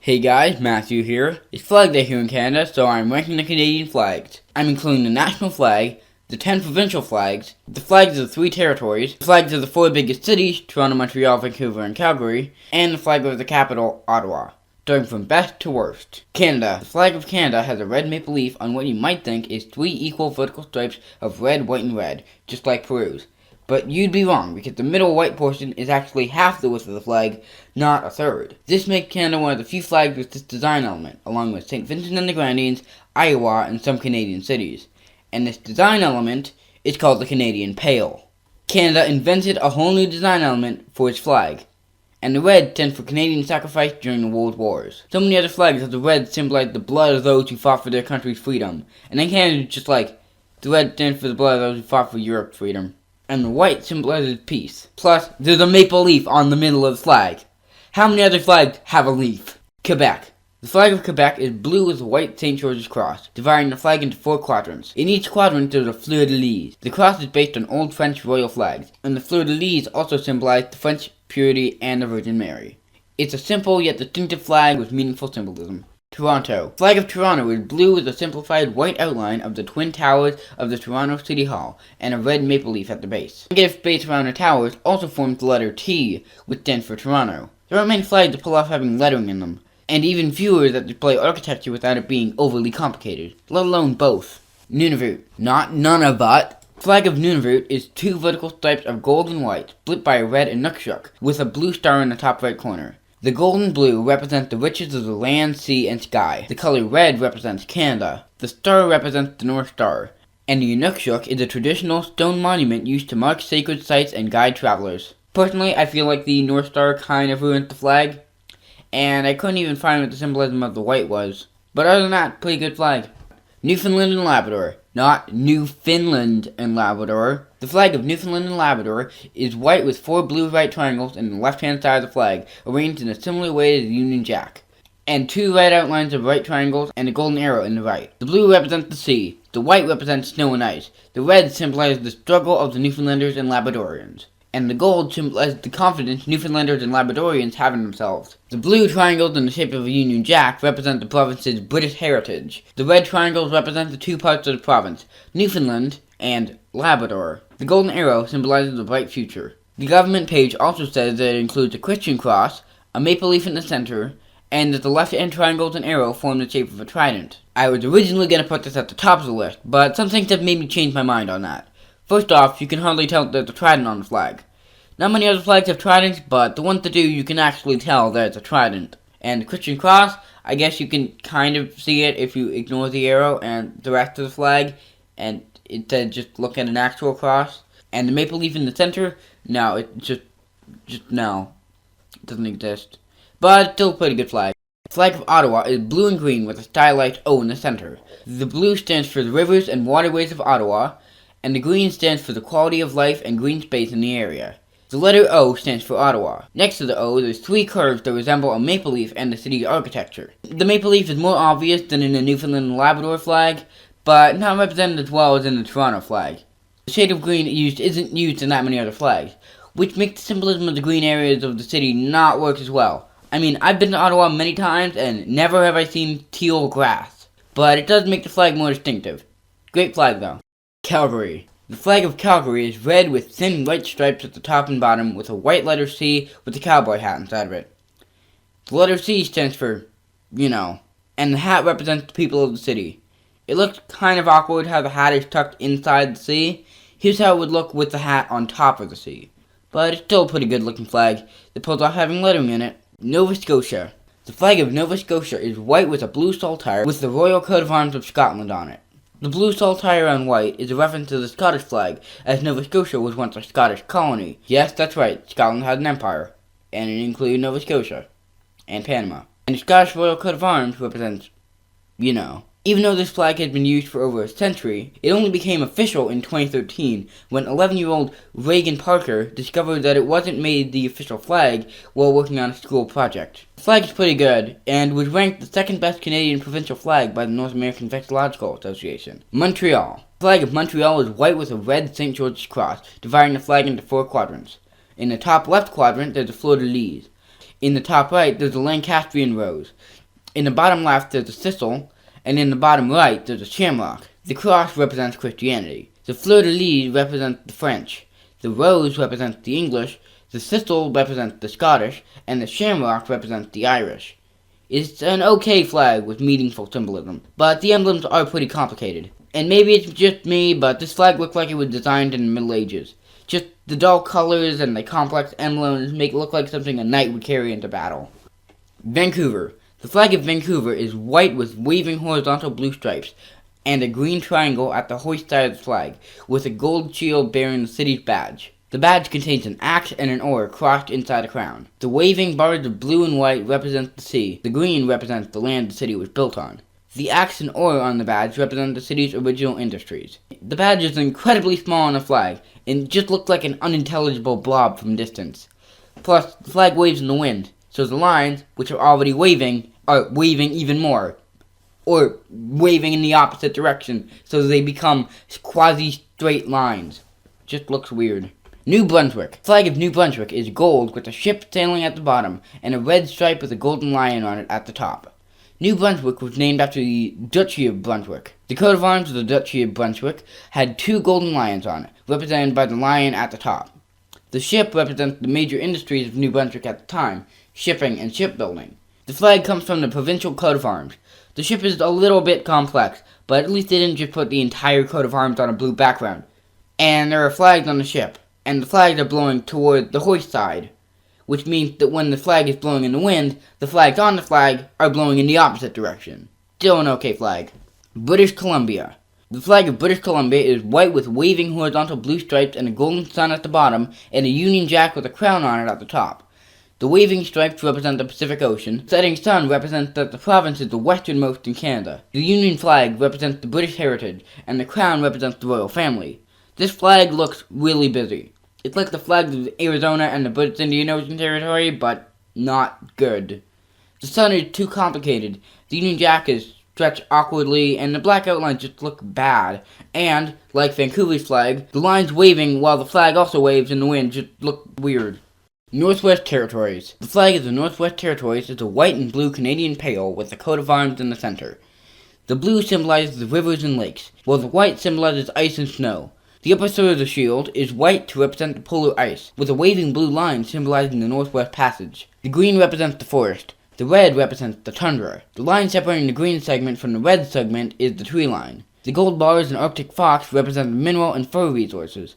Hey guys, Matthew here. It's Flag Day here in Canada, so I'm ranking the Canadian flags. I'm including the national flag, the 10 provincial flags, the flags of the 3 territories, the flags of the 4 biggest cities, Toronto, Montreal, Vancouver, and Calgary, and the flag of the capital, Ottawa. Starting from best to worst. Canada. The flag of Canada has a red maple leaf on what you might think is 3 equal vertical stripes of red, white, and red, just like Peru's. But you'd be wrong, because the middle white portion is actually half the width of the flag, not a third. This makes Canada one of the few flags with this design element, along with St. Vincent and the Grenadines, Iowa, and some Canadian cities. And this design element is called the Canadian Pale. Canada invented a whole new design element for its flag, and the red stands for Canadian sacrifice during the World Wars. So many other flags have the red symbolize the blood of those who fought for their country's freedom, and in Canada it's just like, the red stands for the blood of those who fought for Europe's freedom. And the white symbolizes peace. Plus, there's a maple leaf on the middle of the flag. How many other flags have a leaf? Quebec. The flag of Quebec is blue with a white St. George's cross, dividing the flag into 4 quadrants. In each quadrant there's a fleur-de-lis. The cross is based on old French royal flags, and the fleur-de-lis also symbolize the French purity and the Virgin Mary. It's a simple yet distinctive flag with meaningful symbolism. Toronto. The flag of Toronto is blue with a simplified white outline of the twin towers of the Toronto City Hall and a red maple leaf at the base. The negative space around the towers also forms the letter T, which stands for Toronto. There aren't many flags that pull off having lettering in them, and even fewer that display architecture without it being overly complicated, let alone both. Nunavut. Not Nunavut. The flag of Nunavut is 2 vertical stripes of gold and white, split by a red inukshuk, with a blue star in the top right corner. The gold and blue represent the riches of the land, sea, and sky. The color red represents Canada. The star represents the North Star. And the Inukshuk is a traditional stone monument used to mark sacred sites and guide travelers. Personally, I feel like the North Star kind of ruined the flag, and I couldn't even find what the symbolism of the white was. But other than that, pretty good flag. Newfoundland and Labrador. Not Newfoundland and Labrador. The flag of Newfoundland and Labrador is white with 4 blue right triangles in the left-hand side of the flag, arranged in a similar way to the Union Jack, and 2 red outlines of right triangles and a golden arrow in the right. The blue represents the sea, the white represents snow and ice, the red symbolizes the struggle of the Newfoundlanders and Labradorians, and the gold symbolizes the confidence Newfoundlanders and Labradorians have in themselves. The blue triangles in the shape of a Union Jack represent the province's British heritage. The red triangles represent the 2 parts of the province, Newfoundland and Labrador. The golden arrow symbolizes the bright future. The government page also says that it includes a Christian cross, a maple leaf in the center, and that the left-hand triangles and arrow form the shape of a trident. I was originally going to put this at the top of the list, but some things have made me change my mind on that. First off, you can hardly tell that there's a trident on the flag. Not many other flags have tridents, but the ones that do, you can actually tell that it's a trident. And the Christian cross, I guess you can kind of see it if you ignore the arrow and the rest of the flag, and instead just look at an actual cross. And the maple leaf in the center, no, it just no, it doesn't exist. But it's still a pretty good flag. The flag of Ottawa is blue and green with a stylized O in the center. The blue stands for the rivers and waterways of Ottawa, and the green stands for the quality of life and green space in the area. The letter O stands for Ottawa. Next to the O, there's 3 curves that resemble a maple leaf and the city's architecture. The maple leaf is more obvious than in the Newfoundland and Labrador flag, but not represented as well as in the Toronto flag. The shade of green used isn't used in that many other flags, which makes the symbolism of the green areas of the city not work as well. I mean, I've been to Ottawa many times, and never have I seen teal grass, but it does make the flag more distinctive. Great flag, though. Calgary. The flag of Calgary is red with thin white stripes at the top and bottom with a white letter C with a cowboy hat inside of it. The letter C stands for, and the hat represents the people of the city. It looks kind of awkward how the hat is tucked inside the C. Here's how it would look with the hat on top of the C. But it's still a pretty good looking flag that pulls off having lettering in it. Nova Scotia. The flag of Nova Scotia is white with a blue saltire with the royal coat of arms of Scotland on it. The blue saltire on white is a reference to the Scottish flag, as Nova Scotia was once a Scottish colony. Yes, that's right, Scotland had an empire, and it included Nova Scotia, and Panama. And the Scottish royal coat of arms represents, Even though this flag had been used for over a century, it only became official in 2013 when 11-year-old Reagan Parker discovered that it wasn't made the official flag while working on a school project. The flag is pretty good, and was ranked the 2nd best Canadian provincial flag by the North American Vexillological Association. Montreal. The flag of Montreal is white with a red St. George's cross, dividing the flag into 4 quadrants. In the top left quadrant, there's a fleur-de-lis. In the top right, there's a Lancastrian rose. In the bottom left, there's a thistle, and in the bottom right, there's a shamrock. The cross represents Christianity. The fleur-de-lis represent the French. The rose represents the English. The thistle represents the Scottish, and the shamrock represents the Irish. It's an okay flag with meaningful symbolism, but the emblems are pretty complicated. And maybe it's just me, but this flag looks like it was designed in the Middle Ages. Just the dull colors and the complex emblems make it look like something a knight would carry into battle. Vancouver. The flag of Vancouver is white with waving horizontal blue stripes, and a green triangle at the hoist side of the flag, with a gold shield bearing the city's badge. The badge contains an axe and an oar crossed inside a crown. The waving bars of blue and white represent the sea. The green represents the land the city was built on. The axe and oar on the badge represent the city's original industries. The badge is incredibly small on the flag, and just looks like an unintelligible blob from distance. Plus, the flag waves in the wind, so the lines, which are already waving, are waving even more. Or waving in the opposite direction, so they become quasi-straight lines. Just looks weird. New Brunswick. The flag of New Brunswick is gold with a ship sailing at the bottom and a red stripe with a golden lion on it at the top. New Brunswick was named after the Duchy of Brunswick. The coat of arms of the Duchy of Brunswick had 2 golden lions on it, represented by the lion at the top. The ship represents the major industries of New Brunswick at the time, shipping and shipbuilding. The flag comes from the provincial coat of arms. The ship is a little bit complex, but at least they didn't just put the entire coat of arms on a blue background. And there are flags on the ship. And the flags are blowing toward the hoist side, which means that when the flag is blowing in the wind, the flags on the flag are blowing in the opposite direction. Still an okay flag. British Columbia. The flag of British Columbia is white with waving horizontal blue stripes and a golden sun at the bottom, and a Union Jack with a crown on it at the top. The waving stripes represent the Pacific Ocean. The setting sun represents that the province is the westernmost in Canada. The Union flag represents the British heritage, and the crown represents the royal family. This flag looks really busy. It's like the flags of Arizona and the British Indian Ocean Territory, but not good. The sun is too complicated, the Union Jack is stretched awkwardly, and the black outlines just look bad. And, like Vancouver's flag, the lines waving while the flag also waves in the wind just look weird. Northwest Territories. The flag of the Northwest Territories is a white and blue Canadian pale with a coat of arms in the center. The blue symbolizes the rivers and lakes, while the white symbolizes ice and snow. The upper third of the shield is white to represent the polar ice, with a waving blue line symbolizing the Northwest Passage. The green represents the forest. The red represents the tundra. The line separating the green segment from the red segment is the tree line. The gold bars and Arctic fox represent the mineral and fur resources.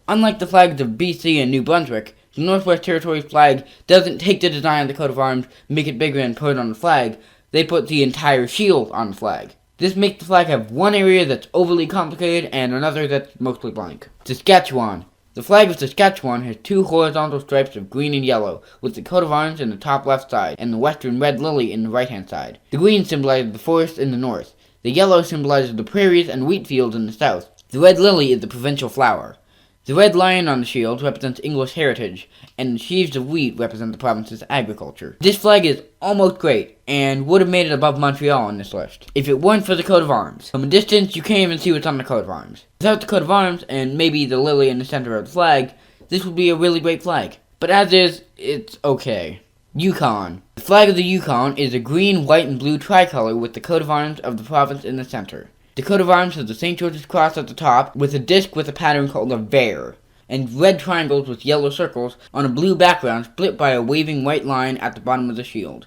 Unlike the flags of BC and New Brunswick, the Northwest Territories flag doesn't take the design of the coat of arms, make it bigger and put it on the flag. They put the entire shield on the flag. This makes the flag have one area that's overly complicated and another that's mostly blank. Saskatchewan. The flag of Saskatchewan has 2 horizontal stripes of green and yellow, with the coat of arms in the top left side and the western red lily in the right-hand side. The green symbolizes the forest in the north. The yellow symbolizes the prairies and wheat fields in the south. The red lily is the provincial flower. The red lion on the shield represents English heritage, and the sheaves of wheat represent the province's agriculture. This flag is almost great, and would have made it above Montreal on this list, if it weren't for the coat of arms. From a distance, you can't even see what's on the coat of arms. Without the coat of arms, and maybe the lily in the center of the flag, this would be a really great flag. But as is, it's okay. Yukon. The flag of the Yukon is a green, white, and blue tricolor with the coat of arms of the province in the center. The coat of arms has the St. George's Cross at the top, with a disc with a pattern called a vare, and red triangles with yellow circles on a blue background split by a waving white line at the bottom of the shield.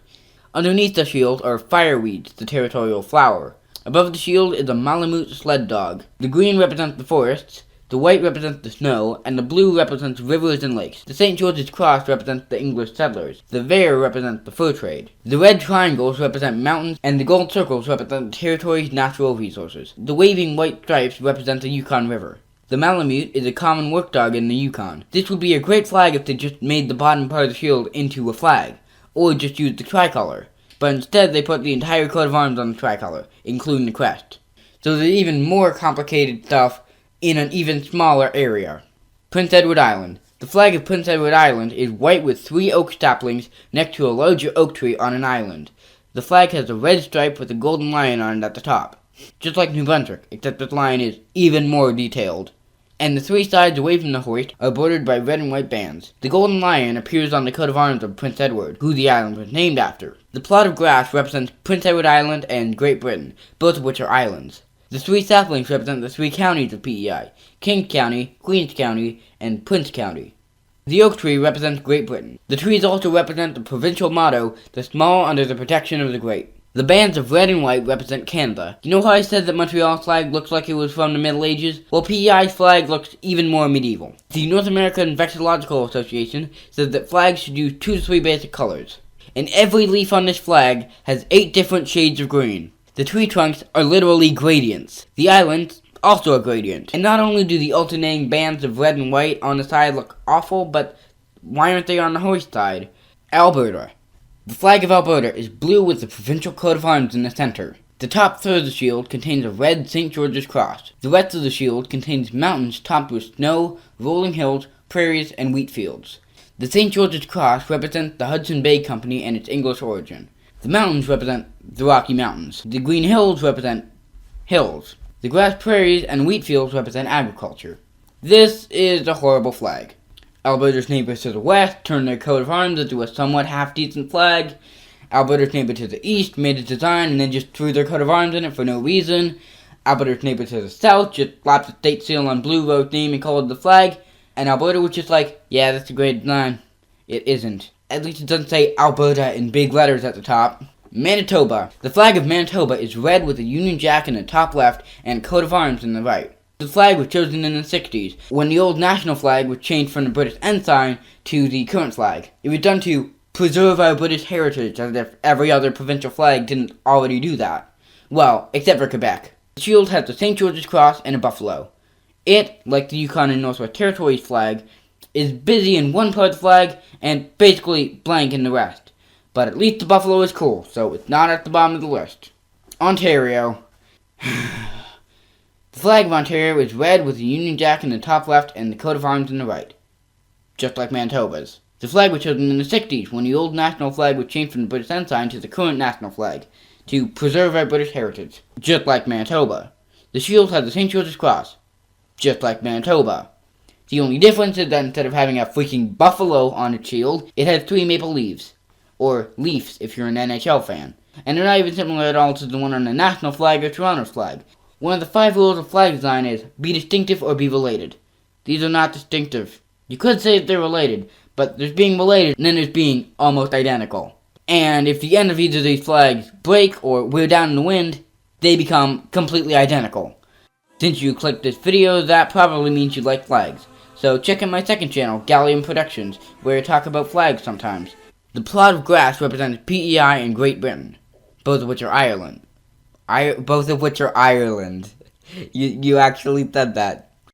Underneath the shield are fireweeds, the territorial flower. Above the shield is a Malamute sled dog. The green represents the forests, the white represents the snow, and the blue represents rivers and lakes. The St. George's Cross represents the English settlers. The vare represents the fur trade. The red triangles represent mountains, and the gold circles represent the territory's natural resources. The waving white stripes represent the Yukon River. The Malamute is a common work dog in the Yukon. This would be a great flag if they just made the bottom part of the shield into a flag, or just used the tricolor. But instead they put the entire coat of arms on the tricolor, including the crest. So there's even more complicated stuff in an even smaller area. Prince Edward Island. The flag of Prince Edward Island is white with 3 oak saplings next to a larger oak tree on an island. The flag has a red stripe with a golden lion on it at the top. Just like New Brunswick, except this lion is even more detailed. and the three sides away from the hoist are bordered by red and white bands. The golden lion appears on the coat of arms of Prince Edward, who the island was named after. The plot of grass represents Prince Edward Island and Great Britain, both of which are islands. The three saplings represent the three counties of PEI, Kings County, Queens County, and Prince County. The oak tree represents Great Britain. The trees also represent the provincial motto, the small under the protection of the great. The bands of red and white represent Canada. You know how I said that Montreal's flag looks like it was from the Middle Ages? Well, PEI's flag looks even more medieval. The North American Vexillological Association says that flags should use 2 to 3 basic colors. And every leaf on this flag has 8 different shades of green. The tree trunks are literally gradients. The islands also a gradient. And not only do the alternating bands of red and white on the side look awful, but why aren't they on the hoist side? Alberta. The flag of Alberta is blue with the provincial coat of arms in the center. The top third of the shield contains a red St. George's cross. The rest of the shield contains mountains topped with snow, rolling hills, prairies, and wheat fields. The St. George's cross represents the Hudson Bay Company and its English origin. The mountains represent the Rocky Mountains. The green hills represent hills. The grass prairies and wheat fields represent agriculture. This is a horrible flag. Alberta's neighbors to the west turned their coat of arms into a somewhat half-decent flag. Alberta's neighbor to the east made a design and then just threw their coat of arms in it for no reason. Alberta's neighbor to the south just slapped the state seal on blue, wrote name, and called it the flag. And Alberta was just like, yeah, that's a great design. It isn't. At least it doesn't say Alberta in big letters at the top. Manitoba. The flag of Manitoba is red with a Union Jack in the top left and a coat of arms in the right. The flag was chosen in the 60s, when the old national flag was changed from the British ensign to the current flag. It was done to preserve our British heritage, as if every other provincial flag didn't already do that. Well, except for Quebec. The shield has the St. George's cross and a buffalo. It, like the Yukon and Northwest Territories flag, is busy in one part of the flag and basically blank in the rest. But at least the buffalo is cool, so it's not at the bottom of the list. Ontario. The flag of Ontario is red with the Union Jack in the top left and the coat of arms in the right. Just like Manitoba's. The flag was chosen in the 60s, when the old national flag was changed from the British ensign to the current national flag, to preserve our British heritage. Just like Manitoba. The shield has the St. George's cross. Just like Manitoba. The only difference is that instead of having a freaking buffalo on its shield, it has 3 maple leaves. Or Leafs, if you're an NHL fan. And they're not even similar at all to the one on the national flag or Toronto's flag. One of the 5 rules of flag design is, be distinctive or be related. These are not distinctive. You could say that they're related, but there's being related and then there's being almost identical. And if the end of either of these flags break or we're down in the wind, they become completely identical. Since you clicked this video, that probably means you like flags. So check out my second channel, Gallium Productions, where I talk about flags sometimes. The plot of grass represents PEI and Great Britain, both of which are Ireland. Both of which are Ireland. You actually said that.